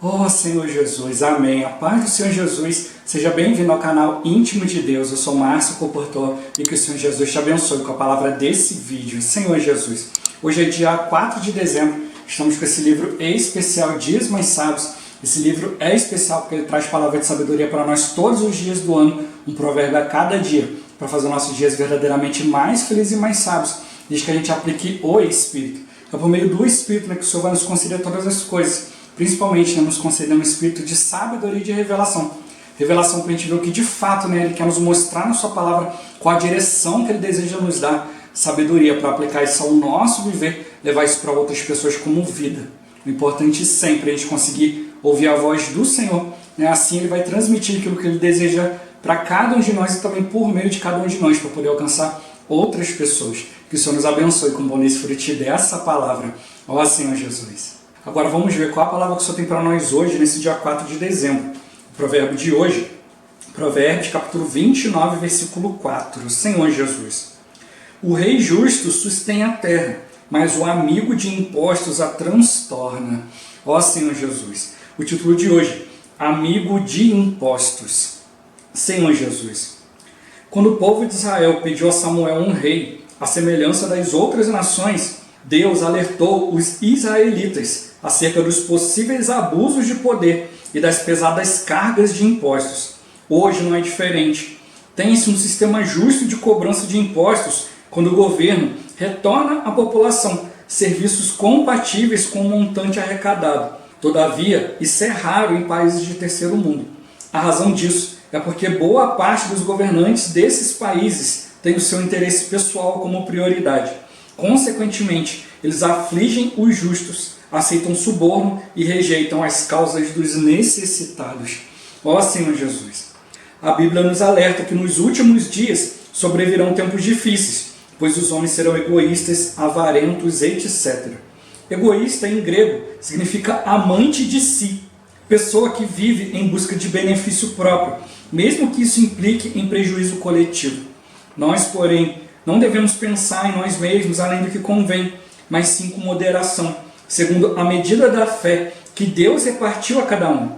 Oh Senhor Jesus, amém. A paz do Senhor Jesus, seja bem-vindo ao canal Íntimo de Deus. Eu sou Márcio Comportor e que o Senhor Jesus te abençoe com a palavra desse vídeo. Senhor Jesus, hoje é dia 4 de dezembro, estamos com esse livro especial Dias Mais Sábios. Esse livro é especial porque ele traz palavra de sabedoria para nós todos os dias do ano, um provérbio a cada dia, para fazer nossos dias verdadeiramente mais felizes e mais sábios, desde que a gente aplique o Espírito. É por meio do Espírito que o Senhor vai nos conceder todas as coisas. Principalmente nos concedendo um espírito de sabedoria e de revelação. Revelação para a gente ver o que de fato Ele quer nos mostrar na sua palavra, qual a direção que Ele deseja nos dar. Sabedoria para aplicar isso ao nosso viver, levar isso para outras pessoas como vida. O importante sempre é a gente conseguir ouvir a voz do Senhor. Assim Ele vai transmitir aquilo que Ele deseja para cada um de nós e também por meio de cada um de nós, para poder alcançar outras pessoas. Que o Senhor nos abençoe com o bom desfrute dessa palavra. Ó Senhor Jesus. Agora vamos ver qual a palavra que o Senhor tem para nós hoje, nesse dia 4 de dezembro. O provérbio de hoje, Provérbios capítulo 29, versículo 4. Senhor Jesus, o rei justo sustém a terra, mas o amigo de impostos a transtorna. Ó Senhor Jesus, o título de hoje, amigo de impostos. Senhor Jesus, quando o povo de Israel pediu a Samuel um rei, à semelhança das outras nações, Deus alertou os israelitas acerca dos possíveis abusos de poder e das pesadas cargas de impostos. Hoje não é diferente. Tem-se um sistema justo de cobrança de impostos quando o governo retorna à população serviços compatíveis com o montante arrecadado. Todavia, isso é raro em países de terceiro mundo. A razão disso é porque boa parte dos governantes desses países tem o seu interesse pessoal como prioridade. Consequentemente, eles afligem os justos, aceitam suborno e rejeitam as causas dos necessitados. Ó Senhor Jesus, a Bíblia nos alerta que nos últimos dias sobrevirão tempos difíceis, pois os homens serão egoístas, avarentos, etc. Egoísta em grego significa amante de si, pessoa que vive em busca de benefício próprio, mesmo que isso implique em prejuízo coletivo. Nós, porém, não devemos pensar em nós mesmos além do que convém, mas sim com moderação, segundo a medida da fé que Deus repartiu a cada um.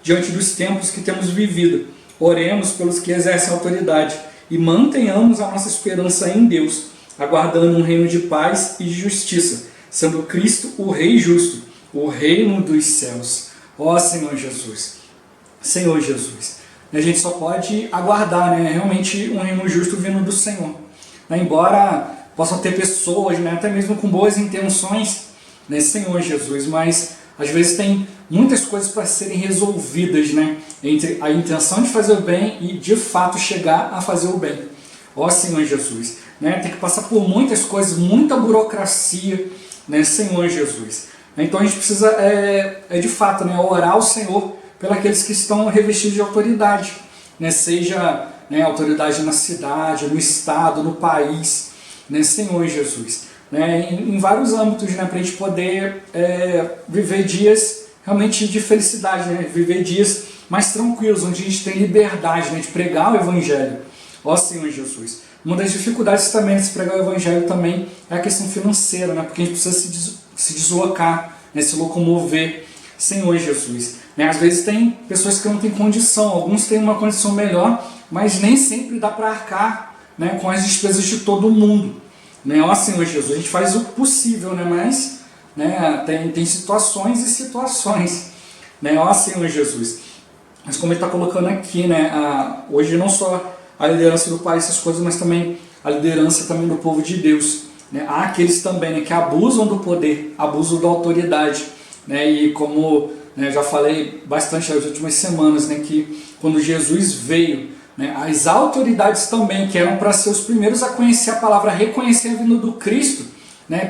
Diante dos tempos que temos vivido, oremos pelos que exercem autoridade e mantenhamos a nossa esperança em Deus, aguardando um reino de paz e de justiça, sendo Cristo o Rei justo, o reino dos céus. Ó Senhor Jesus, Senhor Jesus, a gente só pode aguardar realmente um reino justo vindo do Senhor. Embora possam ter pessoas, até mesmo com boas intenções, Senhor Jesus, mas às vezes tem muitas coisas para serem resolvidas, entre a intenção de fazer o bem e de fato chegar a fazer o bem. Ó Senhor Jesus, tem que passar por muitas coisas, muita burocracia, Senhor Jesus. Então a gente precisa, de fato, orar ao Senhor pelos aqueles que estão revestidos de autoridade, seja autoridade na cidade, no estado, no país, Senhor Jesus. Em vários âmbitos, para a gente poder viver dias realmente de felicidade, viver dias mais tranquilos, onde a gente tem liberdade de pregar o Evangelho. Ó Senhor Jesus. Uma das dificuldades também de se pregar o Evangelho também é a questão financeira, porque a gente precisa se deslocar, se locomover. Senhor Jesus. Às vezes tem pessoas que não têm condição, alguns têm uma condição melhor, mas nem sempre dá para arcar com as despesas de todo mundo. Ó Senhor Jesus, a gente faz o possível, mas tem situações e situações. Ó Senhor Jesus. Mas como ele está colocando aqui, hoje não só a liderança do país, essas coisas, mas também a liderança também do povo de Deus. Há aqueles também que abusam do poder, abusam da autoridade. E como já falei bastante nas últimas semanas, que quando Jesus veio, as autoridades também, que eram para ser os primeiros a conhecer a palavra, reconhecer a vinda do Cristo,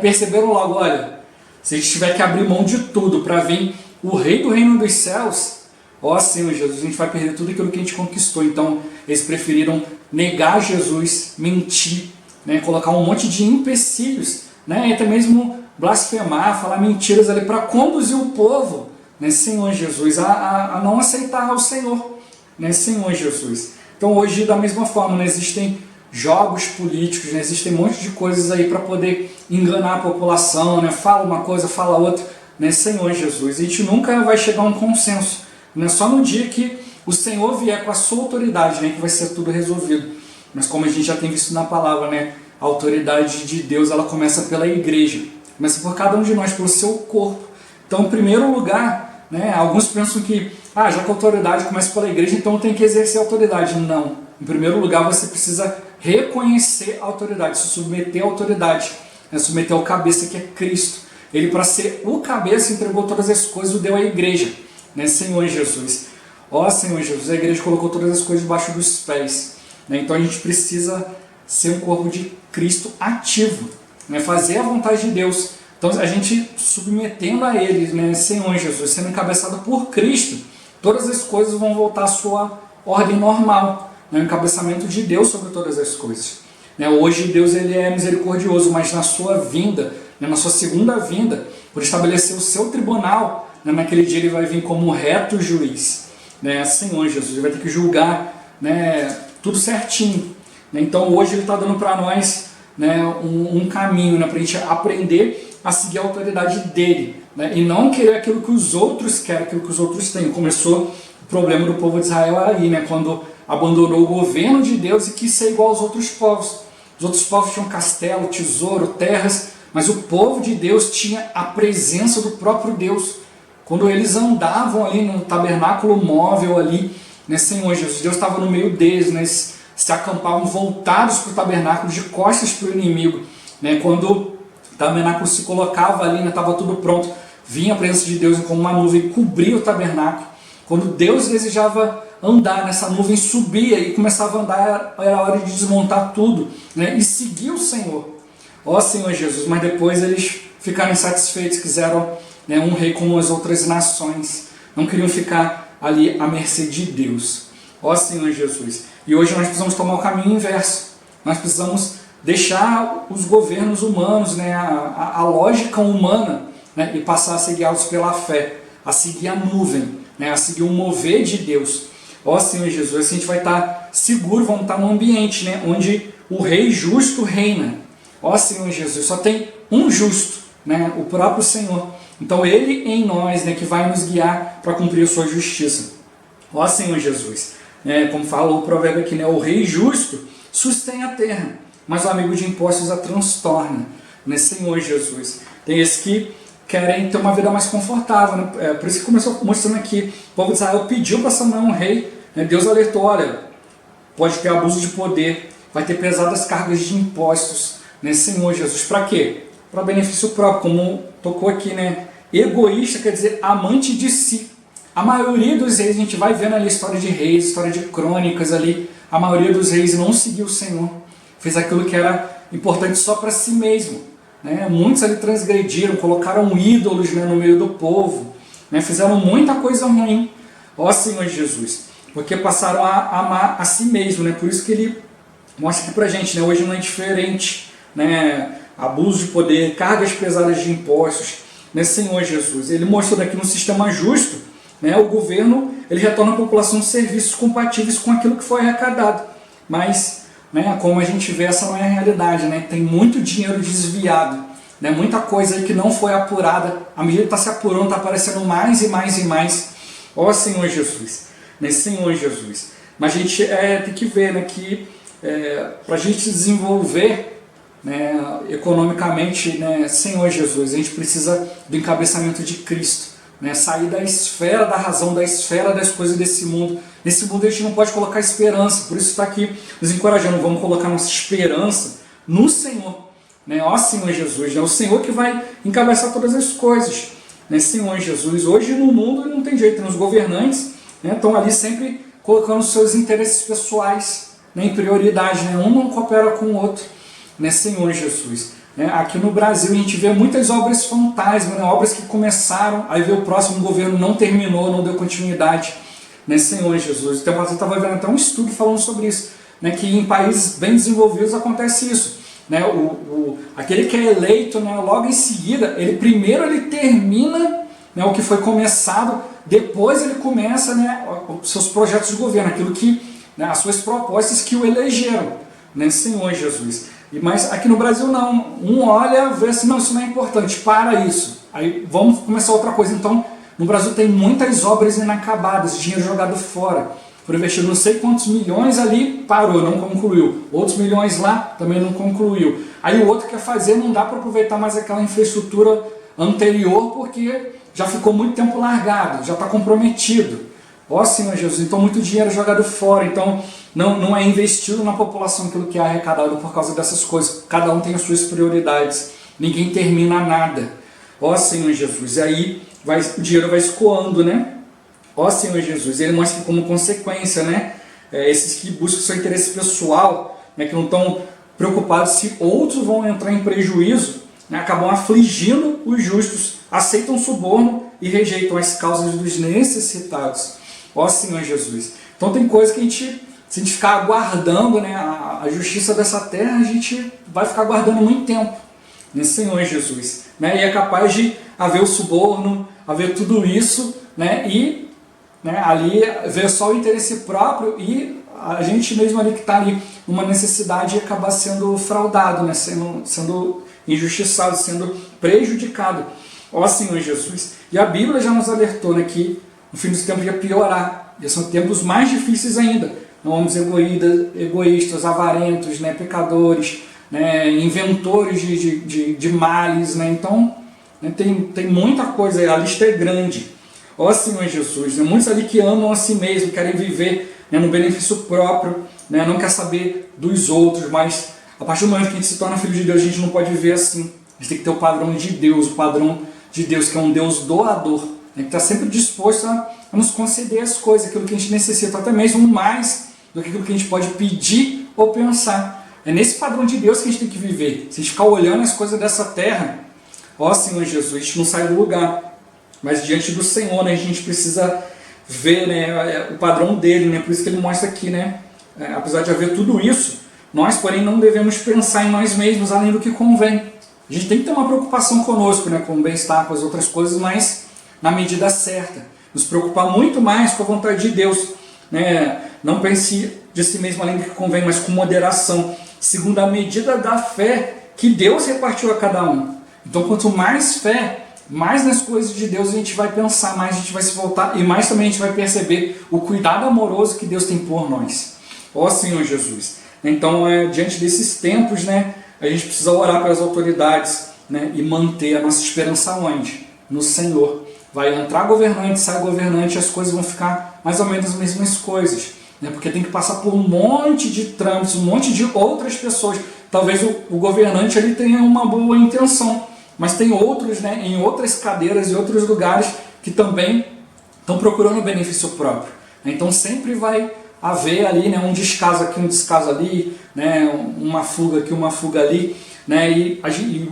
perceberam logo, olha, se a gente tiver que abrir mão de tudo para vir o Rei do Reino dos Céus, ó Senhor Jesus, a gente vai perder tudo aquilo que a gente conquistou. Então eles preferiram negar Jesus, mentir, colocar um monte de empecilhos, e até mesmo blasfemar, falar mentiras ali para conduzir o povo, Senhor Jesus, a não aceitar o Senhor, Senhor Jesus. Então hoje, da mesma forma, existem jogos políticos, existem um monte de coisas aí para poder enganar a população, fala uma coisa, fala outra, né, Senhor Jesus. A gente nunca vai chegar a um consenso, né, só no dia que o Senhor vier com a sua autoridade, né, que vai ser tudo resolvido. Mas como a gente já tem visto na palavra, né, a autoridade de Deus, ela começa pela igreja, começa por cada um de nós, pelo seu corpo. Então, em primeiro lugar, né, alguns pensam que, já que a autoridade começa pela igreja, então tem que exercer a autoridade. Não. Em primeiro lugar, você precisa reconhecer a autoridade, se submeter à autoridade, né, submeter ao cabeça que é Cristo. Ele, para ser o cabeça, entregou todas as coisas e deu à igreja, né, Senhor Jesus. Ó Senhor Jesus, a igreja colocou todas as coisas debaixo dos pés, né, então a gente precisa ser um corpo de Cristo ativo, né, fazer a vontade de Deus. Então a gente submetendo a Ele, né, Senhor Jesus, sendo encabeçado por Cristo, todas as coisas vão voltar à sua ordem normal, né, o encabeçamento de Deus sobre todas as coisas. Né, hoje Deus ele é misericordioso, mas na sua vinda, né, na sua segunda vinda, por estabelecer o seu tribunal, né, naquele dia ele vai vir como reto juiz, né, Senhor Jesus, ele vai ter que julgar, né, tudo certinho. Né, então hoje ele está dando para nós, né, um caminho, né, para a gente aprender a seguir a autoridade dele, né, e não querer aquilo que os outros querem, aquilo que os outros têm. Começou o problema do povo de Israel aí, né, quando abandonou o governo de Deus e quis ser igual aos outros povos. Os outros povos tinham castelo, tesouro, terras, mas o povo de Deus tinha a presença do próprio Deus. Quando eles andavam ali no tabernáculo móvel ali, né, Senhor Jesus, Deus estava no meio deles, né, eles se acampavam voltados para o tabernáculo, de costas para o inimigo. Né, quando o tabernáculo se colocava ali, estava tudo pronto, vinha a presença de Deus como uma nuvem, cobria o tabernáculo. Quando Deus desejava andar nessa nuvem, subia e começava a andar, era hora de desmontar tudo, né, e seguir o Senhor. Ó Senhor Jesus, mas depois eles ficaram insatisfeitos, quiseram, né, um rei como as outras nações, não queriam ficar ali à mercê de Deus. Ó Senhor Jesus, e hoje nós precisamos tomar o caminho inverso, nós precisamos deixar os governos humanos, né, a lógica humana, né, e passar a ser guiados pela fé, a seguir a nuvem, né, a seguir o mover de Deus. Ó Senhor Jesus, assim a gente vai estar seguro, vamos estar num ambiente, né, onde o rei justo reina. Ó Senhor Jesus, só tem um justo, né, o próprio Senhor. Então Ele em nós, né, que vai nos guiar para cumprir a sua justiça. Ó Senhor Jesus, né, como falou o provérbio aqui, né, o rei justo sustém a terra, mas o amigo de impostos a transtorna. Né, Senhor Jesus, tem esses que querem ter uma vida mais confortável, né? Por isso que começou mostrando aqui, o povo de Israel pediu para Samuel um rei, né? Deus alertou, olha, pode ter abuso de poder, vai ter pesadas cargas de impostos, né? Senhor Jesus, para quê? Para benefício próprio, como tocou aqui, né? Egoísta quer dizer amante de si. A maioria dos reis, a gente vai vendo ali a história de reis, história de crônicas ali, a maioria dos reis não seguiu o Senhor, fez aquilo que era importante só para si mesmo. Né? Muitos ali transgrediram, colocaram ídolos, né, no meio do povo, né? Fizeram muita coisa ruim, ó Senhor Jesus, porque passaram a amar a si mesmo, né? Por isso que ele mostra aqui pra gente, né? Hoje não é diferente, né? Abuso de poder, cargas pesadas de impostos, né? Senhor Jesus, ele mostrou daqui no sistema justo, né? O governo ele retorna à população serviços compatíveis com aquilo que foi arrecadado, mas, né, como a gente vê, essa não é a realidade, né? Tem muito dinheiro desviado, né? Muita coisa aí que não foi apurada, à medida que está se apurando, está aparecendo mais e mais e mais. Ó Senhor Jesus, né? Senhor Jesus, mas a gente tem que ver, né, que para a gente se desenvolver, né, economicamente, né, Senhor Jesus, a gente precisa do encabeçamento de Cristo. Né, sair da esfera da razão, da esfera das coisas desse mundo. Nesse mundo a gente não pode colocar esperança, por isso está aqui nos encorajando, vamos colocar nossa esperança no Senhor. Né? Ó Senhor Jesus, né? O Senhor que vai encabeçar todas as coisas. Né? Senhor Jesus, hoje no mundo não tem jeito, né? Os governantes, né, estão ali sempre colocando seus interesses pessoais, né, em prioridade, né? Um não coopera com o outro. Né? Senhor Jesus. Aqui no Brasil a gente vê muitas obras fantasma, né? Obras que começaram, aí vê o próximo governo não terminou, não deu continuidade, né? Senhor Jesus. Então você estava vendo até um estudo falando sobre isso, né? Que em países bem desenvolvidos acontece isso, né? Aquele que é eleito, né, logo em seguida, ele termina, né, o que foi começado, depois ele começa, né, os seus projetos de governo, aquilo que, né, as suas propostas que o elegeram, né? Senhor Jesus. Mas aqui no Brasil não, um olha, vê assim, não, isso não é importante, para isso. Aí vamos começar outra coisa. Então, no Brasil tem muitas obras inacabadas, dinheiro jogado fora. Por investir não sei quantos milhões ali, parou, não concluiu. Outros milhões lá, também não concluiu. Aí o outro quer fazer, não dá para aproveitar mais aquela infraestrutura anterior, porque já ficou muito tempo largado, já está comprometido. Ó Senhor Jesus, então muito dinheiro jogado fora, então não é investido na população aquilo que é arrecadado por causa dessas coisas. Cada um tem as suas prioridades, ninguém termina nada. Ó Senhor Jesus, e aí o dinheiro vai escoando, né? Ó Senhor Jesus, ele mostra que como consequência, né? Esses que buscam seu interesse pessoal, né, que não estão preocupados se outros vão entrar em prejuízo, né, acabam afligindo os justos, aceitam suborno e rejeitam as causas dos necessitados. Ó Senhor Jesus. Então tem coisa que se a gente ficar aguardando, né, a justiça dessa terra, a gente vai ficar aguardando muito tempo, né, Senhor Jesus. Né, e é capaz de haver o suborno, haver tudo isso, né, e ali ver só o interesse próprio e a gente mesmo ali que está ali numa necessidade acabar sendo fraudado, né, sendo injustiçado, sendo prejudicado. Ó Senhor Jesus. E a Bíblia já nos alertou, né, que no fim dos tempos ia piorar. E são tempos mais difíceis ainda. Homens egoístas, avarentos, né, pecadores, né, inventores de males. Né, então, né, tem muita coisa aí, a lista é grande. Ó Senhor Jesus, né, muitos ali que amam a si mesmo, querem viver, né, no benefício próprio, né, não quer saber dos outros, mas a partir do momento que a gente se torna filho de Deus, a gente não pode viver assim. A gente tem que ter o padrão de Deus, o padrão de Deus, que é um Deus doador, né, que está sempre disposto a nos conceder as coisas, aquilo que a gente necessita, até mesmo mais do que aquilo que a gente pode pedir ou pensar. É nesse padrão de Deus que a gente tem que viver. Se a gente ficar olhando as coisas dessa terra, ó Senhor Jesus, a gente não sai do lugar. Mas diante do Senhor, né, a gente precisa ver, né, o padrão dele, né, por isso que ele mostra aqui, né, apesar de haver tudo isso, nós, porém, não devemos pensar em nós mesmos além do que convém. A gente tem que ter uma preocupação conosco, né, com o bem-estar, com as outras coisas, mas na medida certa. Nos preocupar muito mais com a vontade de Deus. Né? Não pense de si mesmo além do que convém, mas com moderação, segundo a medida da fé que Deus repartiu a cada um. Então, quanto mais fé, mais nas coisas de Deus a gente vai pensar, mais a gente vai se voltar e mais também a gente vai perceber o cuidado amoroso que Deus tem por nós. Ó Senhor Jesus. Então, diante desses tempos, né, a gente precisa orar pelas autoridades, né, e manter a nossa esperança onde? No Senhor. Vai entrar governante, sai governante, as coisas vão ficar mais ou menos as mesmas coisas. Né, porque tem que passar por um monte de trâmites, um monte de outras pessoas. Talvez o governante ele tenha uma boa intenção, mas tem outros, né, em outras cadeiras e outros lugares que também estão procurando benefício próprio. Então sempre vai haver ali, né, um descaso aqui, um descaso ali, né, uma fuga aqui, uma fuga ali, né, e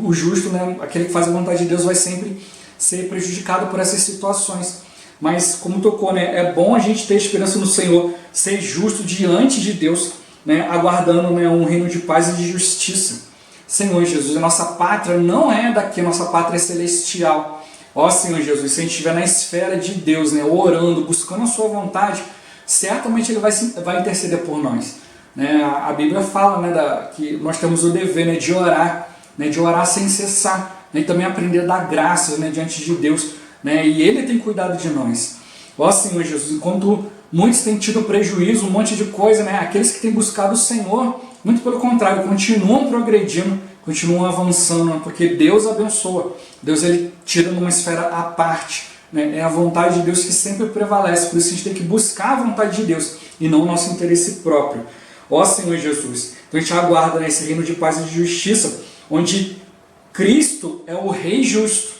o justo, né, aquele que faz a vontade de Deus vai sempre ser prejudicado por essas situações. Mas como tocou, né, é bom a gente ter esperança no Senhor, ser justo diante de Deus, né, aguardando, né, um reino de paz e de justiça. Senhor Jesus, a nossa pátria não é daqui, a nossa pátria é celestial. Ó Senhor Jesus, se a gente estiver na esfera de Deus, né, orando, buscando a sua vontade, certamente Ele vai interceder por nós. Né? A Bíblia fala, né, que nós temos o dever, né, de orar sem cessar, né, e também aprender a dar graças, né, diante de Deus, né, e Ele tem cuidado de nós. Ó Senhor Jesus, enquanto muitos têm tido prejuízo, um monte de coisa, né, aqueles que têm buscado o Senhor, muito pelo contrário, continuam progredindo, continuam avançando, porque Deus abençoa. Deus ele tira numa esfera à parte. Né? É a vontade de Deus que sempre prevalece, por isso a gente tem que buscar a vontade de Deus e não o nosso interesse próprio. Ó Senhor Jesus, então a gente aguarda, né, esse reino de paz e de justiça, onde Cristo é o Rei justo.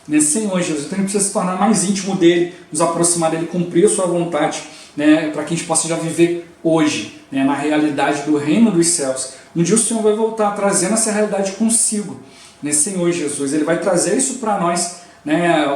Né? Senhor Jesus, então a gente precisa se tornar mais íntimo dele, nos aproximar dele, cumprir a sua vontade, né, para que a gente possa já viver hoje, né, na realidade do reino dos céus. Um dia o Senhor vai voltar trazendo essa realidade consigo, né, Senhor Jesus, Ele vai trazer isso para nós, né,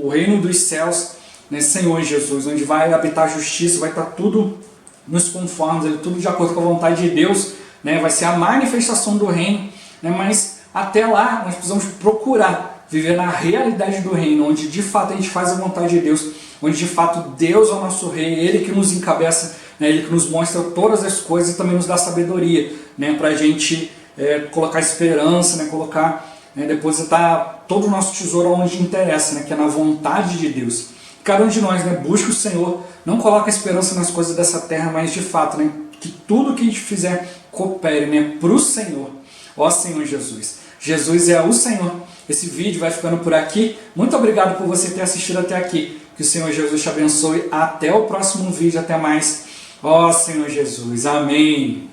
o reino dos céus, né, Senhor Jesus, onde vai habitar a justiça, vai estar tudo nos conformes, tudo de acordo com a vontade de Deus, né, vai ser a manifestação do reino, né, mas até lá nós precisamos procurar viver na realidade do reino, onde de fato a gente faz a vontade de Deus, onde de fato Deus é o nosso Rei, Ele que nos encabeça, né, Ele que nos mostra todas as coisas e também nos dá sabedoria, né, para a gente colocar esperança, né? Colocar, depositar todo o nosso tesouro onde interessa, né? Que é na vontade de Deus. Cada um de nós, né, busca o Senhor, não coloca esperança nas coisas dessa terra, mas de fato, né, que tudo que a gente fizer coopere, né, para o Senhor. Ó Senhor Jesus. Jesus é o Senhor. Esse vídeo vai ficando por aqui. Muito obrigado por você ter assistido até aqui. Que o Senhor Jesus te abençoe. Até o próximo vídeo. Até mais. Ó Senhor Jesus. Amém.